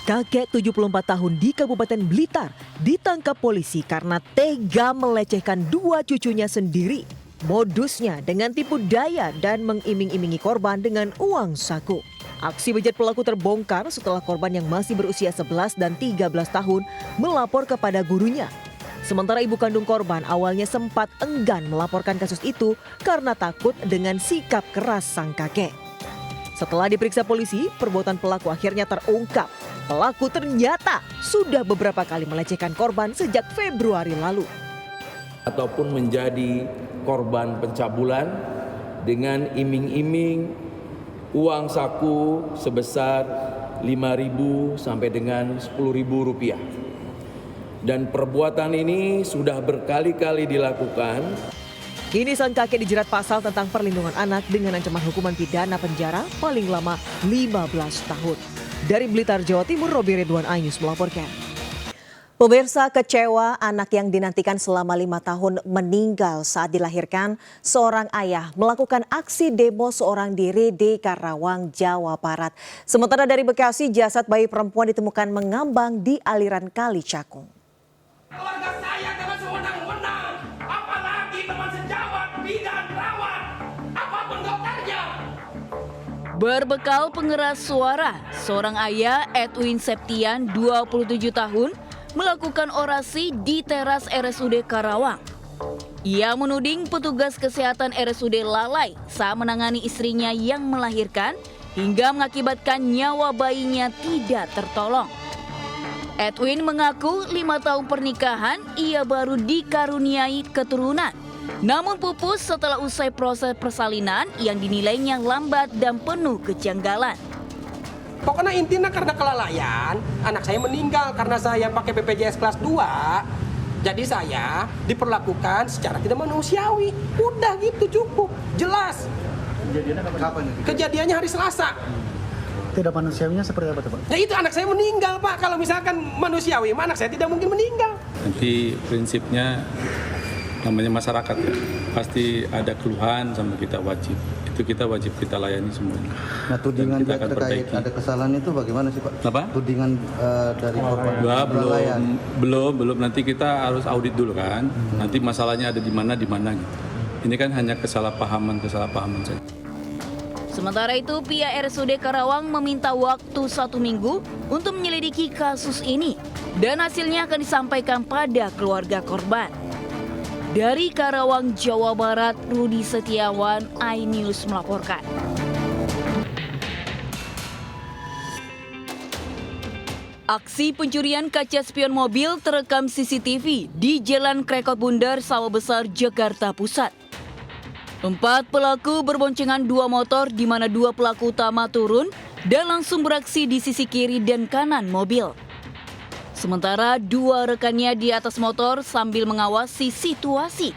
Kakek 74 tahun di Kabupaten Blitar ditangkap polisi karena tega melecehkan dua cucunya sendiri. Modusnya dengan tipu daya dan mengiming-imingi korban dengan uang saku. Aksi bejat pelaku terbongkar setelah korban yang masih berusia 11 dan 13 tahun melapor kepada gurunya. Sementara ibu kandung korban awalnya sempat enggan melaporkan kasus itu karena takut dengan sikap keras sang kakek. Setelah diperiksa polisi, perbuatan pelaku akhirnya terungkap. Pelaku ternyata sudah beberapa kali melecehkan korban sejak Februari lalu. Ataupun menjadi korban pencabulan dengan iming-iming uang saku sebesar 5.000 sampai dengan 10.000 rupiah. Dan perbuatan ini sudah berkali-kali dilakukan. Kini sang kakek dijerat pasal tentang perlindungan anak dengan ancaman hukuman pidana penjara paling lama 15 tahun. Dari Blitar, Jawa Timur, Robi Ridwan, iNews melaporkan. Pemirsa, kecewa anak yang dinantikan selama 5 tahun meninggal saat dilahirkan. Seorang ayah melakukan aksi demo seorang diri di Karawang, Jawa Barat. Sementara dari Bekasi, jasad bayi perempuan ditemukan mengambang di aliran Kali Cakung. Keluarga saya dengan sewenang-wenang, apalagi teman sejawat, bidan, perawat, apapun dokternya. Berbekal pengeras suara, seorang ayah Edwin Septian, 27 tahun, melakukan orasi di teras RSUD Karawang. Ia menuding petugas kesehatan RSUD lalai saat menangani istrinya yang melahirkan hingga mengakibatkan nyawa bayinya tidak tertolong. Edwin mengaku 5 tahun pernikahan ia baru dikaruniai keturunan. Namun pupus setelah usai proses persalinan yang dinilainya lambat dan penuh kejanggalan. Pokoknya intinya karena kelalaian, anak saya meninggal karena saya pakai BPJS kelas 2. Jadi saya diperlakukan secara tidak manusiawi. Udah gitu cukup, jelas. Kejadiannya kapan? Kejadiannya hari Selasa. Tidak manusiawinya seperti apa, Pak? Nah itu anak saya meninggal, Pak. Kalau misalkan manusiawi, anak saya tidak mungkin meninggal. Nanti prinsipnya namanya masyarakat ya, pasti ada keluhan sama kita wajib. Itu kita wajib kita layani semuanya. Nah tudingan kita dia terkait ada kesalahan itu bagaimana sih, Pak? Apa? Tudingan dari korban. Belum. Nanti kita harus audit dulu kan. Nanti masalahnya ada di mana gitu. Ini kan hanya kesalahpahaman saja. Sementara itu, pihak RSUD Karawang meminta waktu 1 minggu untuk menyelidiki kasus ini dan hasilnya akan disampaikan pada keluarga korban. Dari Karawang, Jawa Barat, Rudi Setiawan, iNews melaporkan. Aksi pencurian kaca spion mobil terekam CCTV di Jalan Krekot Bundar, Sawah Besar, Jakarta Pusat. 4 pelaku berboncengan 2 motor di mana 2 pelaku utama turun dan langsung beraksi di sisi kiri dan kanan mobil. Sementara 2 rekannya di atas motor sambil mengawasi situasi.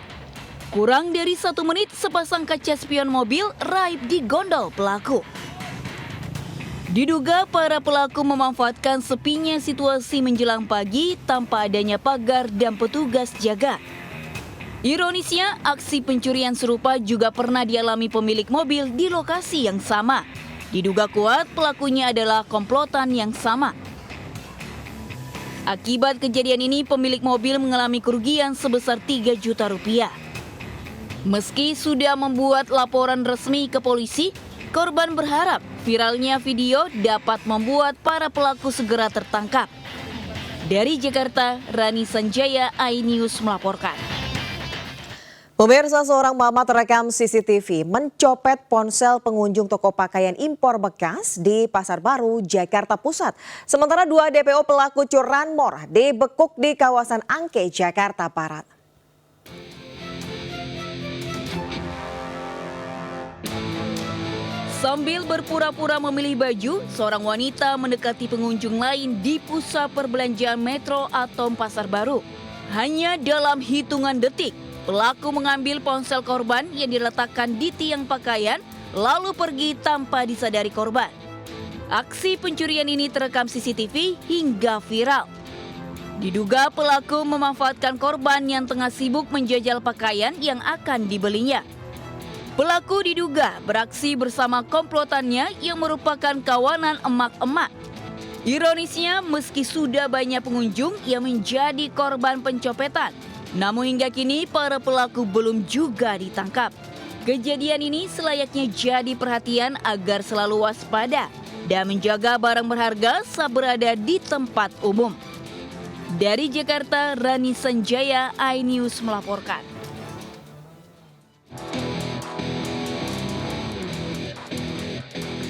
Kurang dari 1 menit sepasang kaca spion mobil raib di gondol pelaku. Diduga para pelaku memanfaatkan sepinya situasi menjelang pagi tanpa adanya pagar dan petugas jaga. Ironisnya, aksi pencurian serupa juga pernah dialami pemilik mobil di lokasi yang sama. Diduga kuat pelakunya adalah komplotan yang sama. Akibat kejadian ini, pemilik mobil mengalami kerugian sebesar 3 juta rupiah. Meski sudah membuat laporan resmi ke polisi, korban berharap viralnya video dapat membuat para pelaku segera tertangkap. Dari Jakarta, Rani Sanjaya, iNews melaporkan. Pemirsa, seorang mama terekam CCTV mencopet ponsel pengunjung toko pakaian impor bekas di Pasar Baru, Jakarta Pusat. Sementara 2 DPO pelaku curanmor dibekuk di kawasan Angke, Jakarta Barat. Sambil berpura-pura memilih baju, seorang wanita mendekati pengunjung lain di pusat perbelanjaan Metro atau Pasar Baru. Hanya dalam hitungan detik, pelaku mengambil ponsel korban yang diletakkan di tiang pakaian, lalu pergi tanpa disadari korban. Aksi pencurian ini terekam CCTV hingga viral. Diduga pelaku memanfaatkan korban yang tengah sibuk menjajal pakaian yang akan dibelinya. Pelaku diduga beraksi bersama komplotannya yang merupakan kawanan emak-emak. Ironisnya, meski sudah banyak pengunjung yang menjadi korban pencopetan, namun hingga kini para pelaku belum juga ditangkap. Kejadian ini selayaknya jadi perhatian agar selalu waspada dan menjaga barang berharga saat berada di tempat umum. Dari Jakarta, Rani Sanjaya, iNews melaporkan.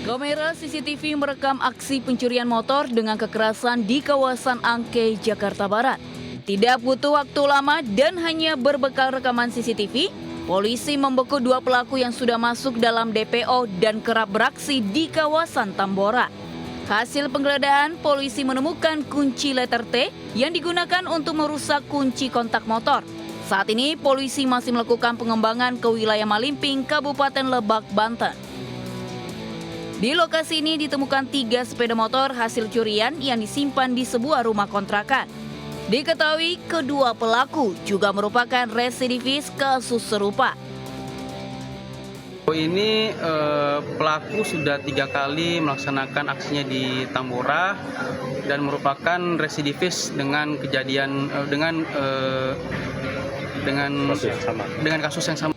Kamera CCTV merekam aksi pencurian motor dengan kekerasan di kawasan Angke, Jakarta Barat. Tidak butuh waktu lama dan hanya berbekal rekaman CCTV, polisi membekuk 2 pelaku yang sudah masuk dalam DPO dan kerap beraksi di kawasan Tambora. Hasil penggeledahan, polisi menemukan kunci letter T yang digunakan untuk merusak kunci kontak motor. Saat ini, polisi masih melakukan pengembangan ke wilayah Malimping, Kabupaten Lebak, Banten. Di lokasi ini ditemukan 3 sepeda motor hasil curian yang disimpan di sebuah rumah kontrakan. Diketahui kedua pelaku juga merupakan residivis kasus serupa. Ini pelaku sudah 3 kali melaksanakan aksinya di Tambora dan merupakan residivis dengan kejadian dengan kasus yang sama.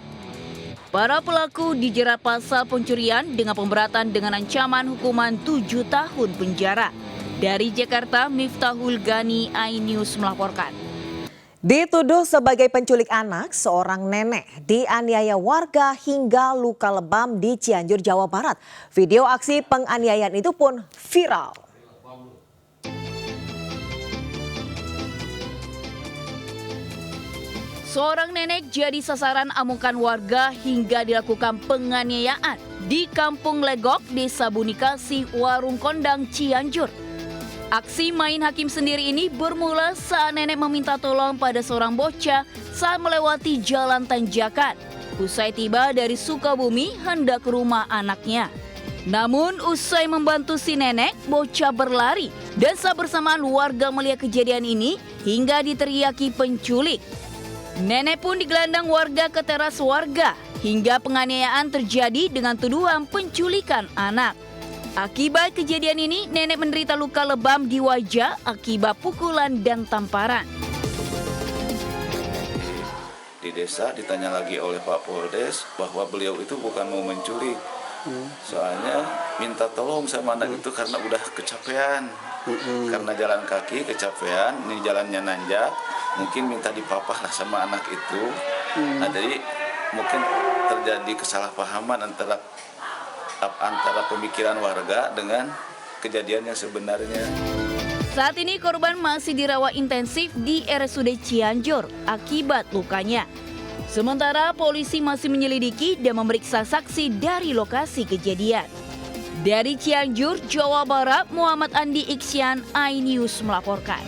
Para pelaku dijerat pasal pencurian dengan pemberatan dengan ancaman hukuman 7 tahun penjara. Dari Jakarta, Miftahul Gani, iNews melaporkan. Dituduh sebagai penculik anak, seorang nenek dianiaya warga hingga luka lebam di Cianjur, Jawa Barat. Video aksi penganiayaan itu pun viral. Seorang nenek jadi sasaran amukan warga hingga dilakukan penganiayaan di Kampung Legok, Desa Bunikasi, Warung Kondang, Cianjur. Aksi main hakim sendiri ini bermula saat nenek meminta tolong pada seorang bocah saat melewati jalan tanjakan. Usai tiba dari Sukabumi hendak ke rumah anaknya. Namun usai membantu si nenek, bocah berlari dan saat bersamaan warga melihat kejadian ini hingga diteriaki penculik. Nenek pun digelandang warga ke teras warga hingga penganiayaan terjadi dengan tuduhan penculikan anak. Akibat kejadian ini, nenek menderita luka lebam di wajah akibat pukulan dan tamparan. Di desa ditanya lagi oleh Pak Poldes bahwa beliau itu bukan mau menculik. Soalnya minta tolong sama anak itu karena udah kecapean. Karena jalan kaki kecapean, ini jalannya nanjak, mungkin minta dipapah lah sama anak itu. Nah, jadi mungkin terjadi kesalahpahaman antara pemikiran warga dengan kejadian yang sebenarnya. Saat ini korban masih dirawat intensif di RSUD Cianjur akibat lukanya. Sementara polisi masih menyelidiki dan memeriksa saksi dari lokasi kejadian. Dari Cianjur, Jawa Barat, Muhammad Andi Iksyan, iNews melaporkan.